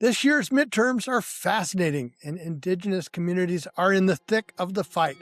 This year's midterms are fascinating, and Indigenous communities are in the thick of the fight.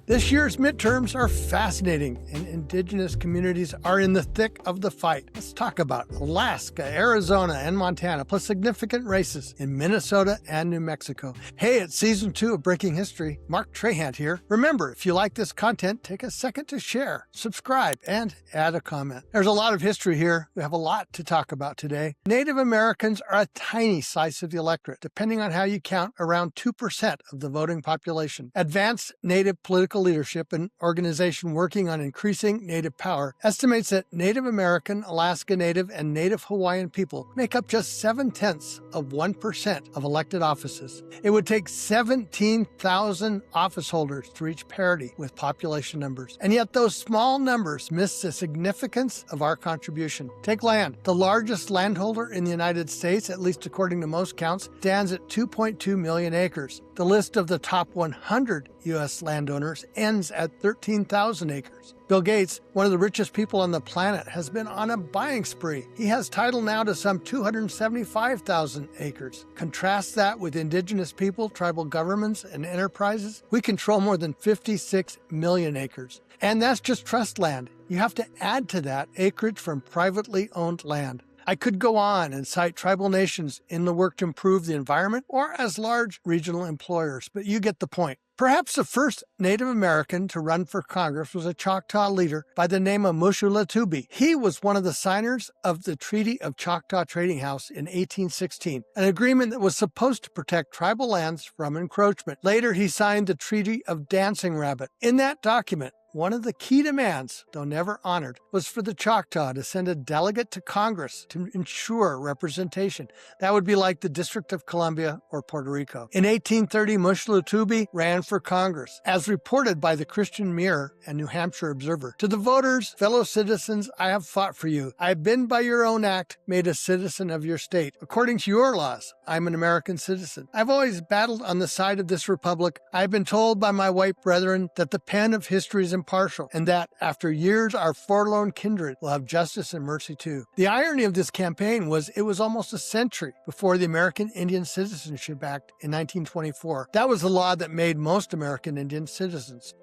This year's midterms are fascinating, and Indigenous communities are in the thick of the fight. Let's talk about Alaska, Arizona, and Montana, plus significant races in Minnesota and New Mexico. Hey, it's Season 2 of Breaking History. Mark Trahant here. Remember, if you like this content, take a second to share, subscribe, and add a comment. There's a lot of history here. We have a lot to talk about today. Native Americans are a tiny slice of the electorate, depending on how you count, around 2% of the voting population. Advanced Native political leadership, an organization working on increasing Native power, estimates that Native American, Alaska Native, and Native Hawaiian people make up just 0.7% of elected offices. It would take 17,000 office holders to reach parity with population numbers. And yet those small numbers miss the significance of our contribution. Take land. The largest landholder in the United States, at least according to most counts, stands at 2.2 million acres. The list of the top 100 U.S. landowners ends at 13,000 acres. Bill Gates, one of the richest people on the planet, has been on a buying spree. He has title now to some 275,000 acres. Contrast that with Indigenous people, tribal governments, and enterprises. We control more than 56 million acres. And that's just trust land. You have to add to that acreage from privately owned land. I could go on and cite tribal nations in the work to improve the environment or as large regional employers, but you get the point. Perhaps the first Native American to run for Congress was a Choctaw leader by the name of Mushulatubee. He was one of the signers of the Treaty of Choctaw Trading House in 1816, an agreement that was supposed to protect tribal lands from encroachment. Later, he signed the Treaty of Dancing Rabbit. In that document, one of the key demands, though never honored, was for the Choctaw to send a delegate to Congress to ensure representation. That would be like the District of Columbia or Puerto Rico. In 1830, Mushulatubee ran for Congress, as reported by the Christian Mirror and New Hampshire Observer. To the voters, fellow citizens, I have fought for you. I have been by your own act made a citizen of your state. According to your laws, I'm an American citizen. I've always battled on the side of this republic. I've been told by my white brethren that the pen of history is impartial, and that after years our forlorn kindred will have justice and mercy too. The irony of this campaign was it was almost a century before the American Indian Citizenship Act in 1924. That was the law that made most American Indian citizens.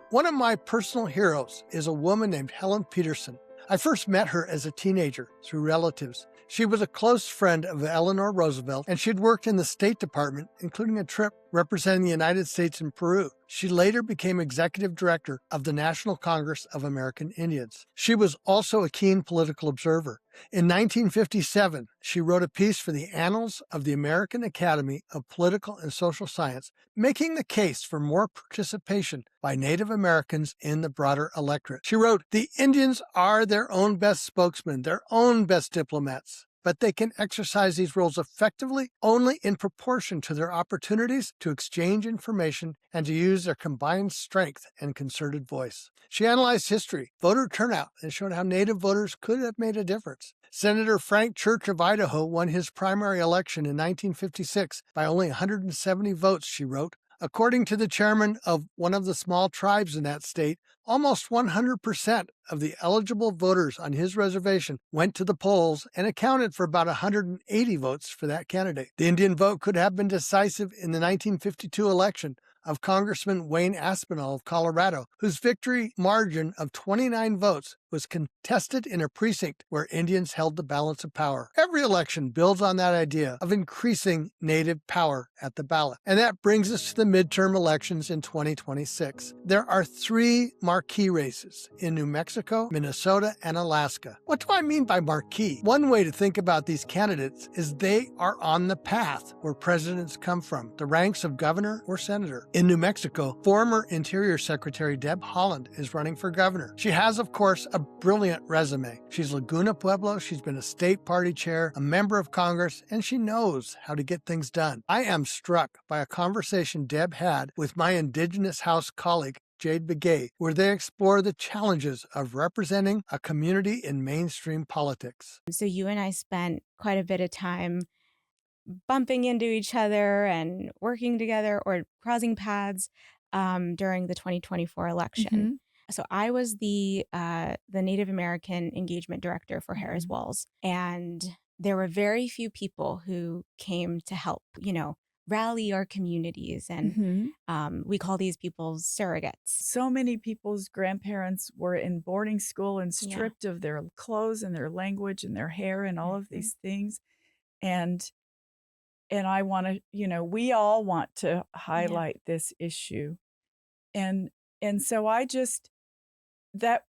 One of my personal heroes is a woman named Helen Peterson. I first met her as a teenager through relatives. She was a close friend of Eleanor Roosevelt, and she had worked in the State Department, including a trip representing the United States in Peru. She later became executive director of the National Congress of American Indians. She was also a keen political observer. In 1957, she wrote a piece for the Annals of the American Academy of Political and Social Science, making the case for more participation by Native Americans in the broader electorate. She wrote, "The Indians are their own best spokesmen, their own best diplomats. But they can exercise these roles effectively only in proportion to their opportunities to exchange information and to use their combined strength and concerted voice." She analyzed history, voter turnout, and showed how Native voters could have made a difference. Senator Frank Church of Idaho won his primary election in 1956 by only 170 votes, she wrote. According to the chairman of one of the small tribes in that state, almost 100% of the eligible voters on his reservation went to the polls and accounted for about 180 votes for that candidate. The Indian vote could have been decisive in the 1952 election of Congressman Wayne Aspinall of Colorado, whose victory margin of 29 votes was contested in a precinct where Indians held the balance of power. Every election builds on that idea of increasing Native power at the ballot. And that brings us to the midterm elections in 2026. There are 3 marquee races in New Mexico, Minnesota, and Alaska. What do I mean by marquee? One way to think about these candidates is they are on the path where presidents come from, the ranks of governor or senator. In New Mexico, former Interior Secretary Deb Haaland is running for governor. She has, of course, a brilliant resume. She's Laguna Pueblo, she's been a state party chair, a member of Congress, and she knows how to get things done. I am struck by a conversation Deb had with my Indigenous House colleague, Jade Begay, where they explore the challenges of representing a community in mainstream politics. So you and I spent quite a bit of time bumping into each other and working together or crossing paths during the 2024 election. Mm-hmm. So I was the Native American engagement director for Harris Walls, and there were very few people who came to help, rally our communities, and we call these people surrogates. So many people's grandparents were in boarding school and stripped of their clothes and their language and their hair and all of these things, and I want to, we all want to highlight this issue. And so I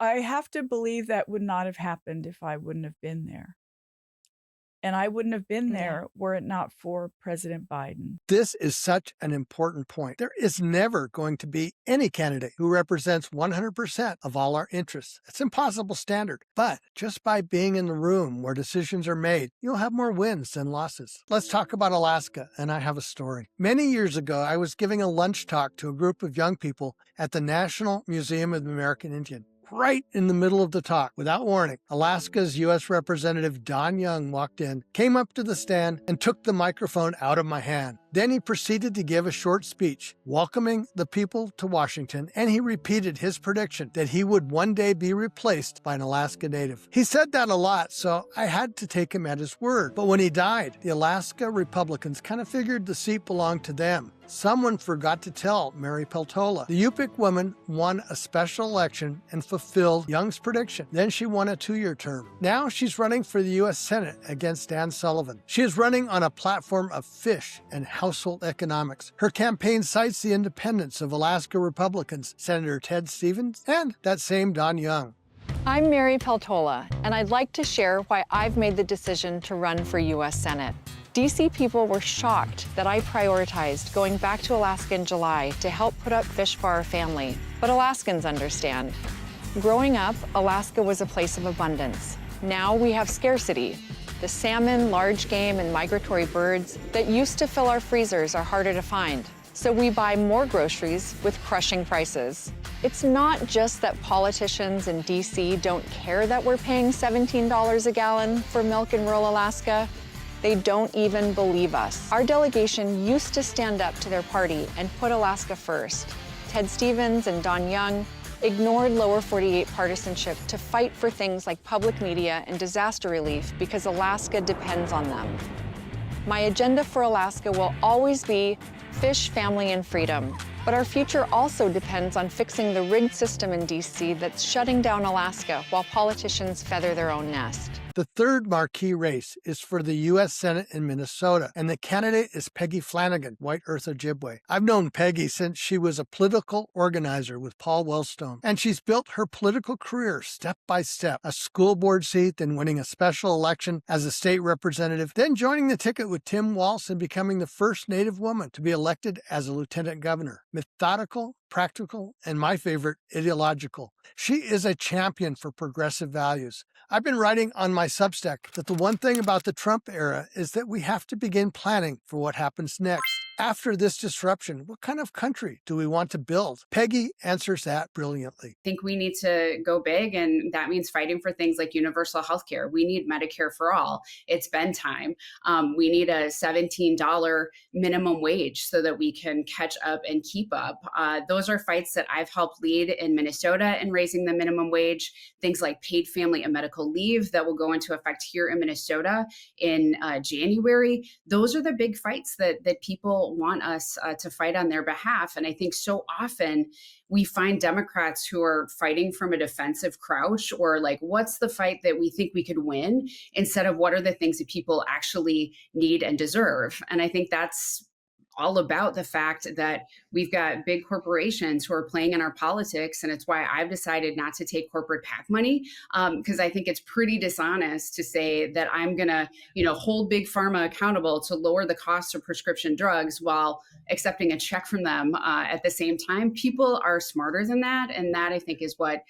have to believe that would not have happened if I wouldn't have been there. And I wouldn't have been there were it not for President Biden. This is such an important point. There is never going to be any candidate who represents 100% of all our interests. It's an impossible standard. But just by being in the room where decisions are made, you'll have more wins than losses. Let's talk about Alaska, and I have a story. Many years ago, I was giving a lunch talk to a group of young people at the National Museum of the American Indian. Right in the middle of the talk, without warning, Alaska's U.S. Representative Don Young walked in, came up to the stand, and took the microphone out of my hand. Then he proceeded to give a short speech, welcoming the people to Washington, and he repeated his prediction that he would one day be replaced by an Alaska Native. He said that a lot, so I had to take him at his word. But when he died, the Alaska Republicans kind of figured the seat belonged to them. Someone forgot to tell Mary Peltola. The Yupik woman won a special election and fulfilled Young's prediction. Then she won a 2-year term. Now she's running for the U.S. Senate against Dan Sullivan. She is running on a platform of fish and household economics. Her campaign cites the independence of Alaska Republicans, Senator Ted Stevens and that same Don Young. I'm Mary Peltola, and I'd like to share why I've made the decision to run for U.S. Senate. DC people were shocked that I prioritized going back to Alaska in July to help put up fish for our family, but Alaskans understand. Growing up, Alaska was a place of abundance. Now we have scarcity. The salmon, large game, and migratory birds that used to fill our freezers are harder to find. So we buy more groceries with crushing prices. It's not just that politicians in DC don't care that we're paying $17 a gallon for milk in rural Alaska. They don't even believe us. Our delegation used to stand up to their party and put Alaska first. Ted Stevens and Don Young ignored lower 48 partisanship to fight for things like public media and disaster relief because Alaska depends on them. My agenda for Alaska will always be fish, family, and freedom. But our future also depends on fixing the rigged system in DC that's shutting down Alaska while politicians feather their own nest. The third marquee race is for the U.S. Senate in Minnesota, and the candidate is Peggy Flanagan, White Earth Ojibwe. I've known Peggy since she was a political organizer with Paul Wellstone, and she's built her political career step by step, a school board seat, then winning a special election as a state representative, then joining the ticket with Tim Walz and becoming the first Native woman to be elected as a lieutenant governor. Methodical, practical, and my favorite, ideological. She is a champion for progressive values. I've been writing on my Substack that the one thing about the Trump era is that we have to begin planning for what happens next. After this disruption, what kind of country do we want to build? Peggy answers that brilliantly. I think we need to go big, and that means fighting for things like universal health care. We need Medicare for all. It's been time. We need a $17 minimum wage so that we can catch up and keep up. Those are fights that I've helped lead in Minnesota in raising the minimum wage, things like paid family and medical leave that will go into effect here in Minnesota in January. Those are the big fights that people want us to fight on their behalf. And I think so often we find Democrats who are fighting from a defensive crouch, or like, what's the fight that we think we could win, instead of what are the things that people actually need and deserve. And I think that's all about the fact that we've got big corporations who are playing in our politics. And it's why I've decided not to take corporate PAC money, because I think it's pretty dishonest to say that I'm going to, hold big pharma accountable to lower the cost of prescription drugs while accepting a check from them at the same time. People are smarter than that. And that, I think, is what,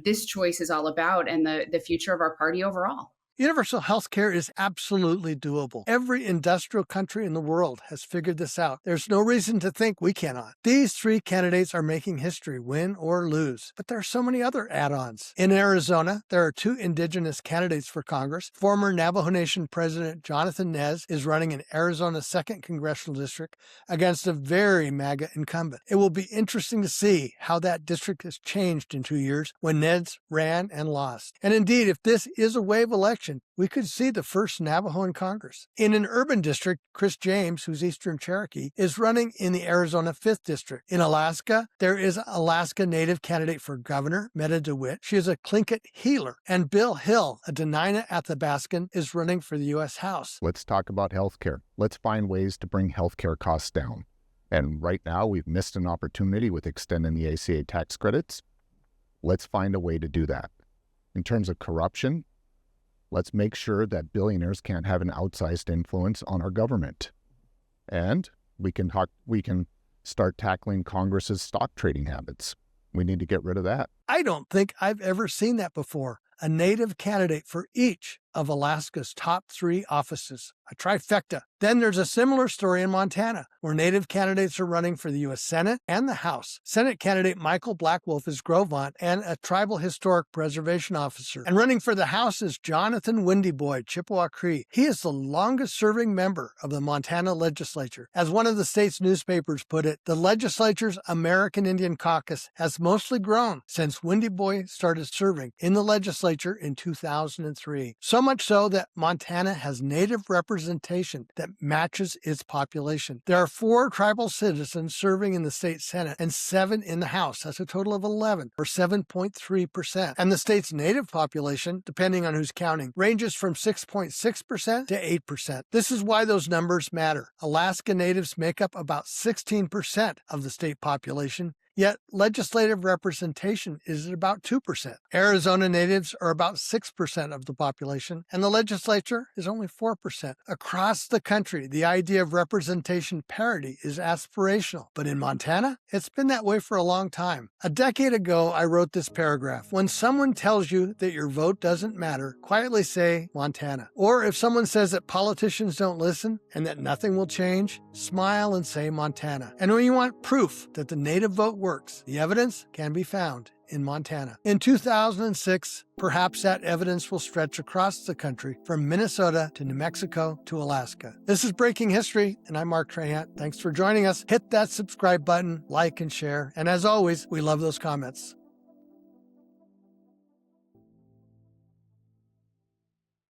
this choice is all about, and the future of our party overall. Universal health care is absolutely doable. Every industrial country in the world has figured this out. There's no reason to think we cannot. These three candidates are making history, win or lose. But there are so many other add-ons. In Arizona, there are 2 Indigenous candidates for Congress. Former Navajo Nation President Jonathan Nez is running in Arizona's 2nd Congressional District against a very MAGA incumbent. It will be interesting to see how that district has changed in 2 years when Nez ran and lost. And indeed, if this is a wave election, we could see the first Navajo in Congress. In an urban district, Chris James, who's Eastern Cherokee, is running in the Arizona 5th District. In Alaska, there is an Alaska Native candidate for governor, Meta DeWitt. She is a Tlingit healer. And Bill Hill, a Dena'ina Athabascan, is running for the U.S. House. Let's talk about healthcare. Let's find ways to bring healthcare costs down. And right now, we've missed an opportunity with extending the ACA tax credits. Let's find a way to do that. In terms of corruption, let's make sure that billionaires can't have an outsized influence on our government. And we can start tackling Congress's stock trading habits. We need to get rid of that. I don't think I've ever seen that before. A Native candidate for each of Alaska's top 3 offices, a trifecta. Then there's a similar story in Montana, where Native candidates are running for the U.S. Senate and the House. Senate candidate Michael Blackwolf is Grovant and a tribal historic preservation officer. And running for the House is Jonathan Windyboy, Chippewa Cree. He is the longest-serving member of the Montana legislature. As one of the state's newspapers put it, the legislature's American Indian Caucus has mostly grown since Windyboy started serving in the legislature in 2003. So much so that Montana has Native representation that matches its population. There are 4 tribal citizens serving in the state Senate and 7 in the House. That's a total of 11, or 7.3%. And the state's Native population, depending on who's counting, ranges from 6.6% to 8%. This is why those numbers matter. Alaska Natives make up about 16% of the state population, yet legislative representation is at about 2%. Arizona Natives are about 6% of the population, and the legislature is only 4%. Across the country, the idea of representation parity is aspirational, but in Montana, it's been that way for a long time. A decade ago, I wrote this paragraph: when someone tells you that your vote doesn't matter, quietly say Montana. Or if someone says that politicians don't listen and that nothing will change, smile and say Montana. And when you want proof that the Native vote works, the evidence can be found in Montana. In 2006, perhaps that evidence will stretch across the country from Minnesota to New Mexico to Alaska. This is Breaking History, and I'm Mark Trahant. Thanks for joining us. Hit that subscribe button, like and share. And as always, we love those comments.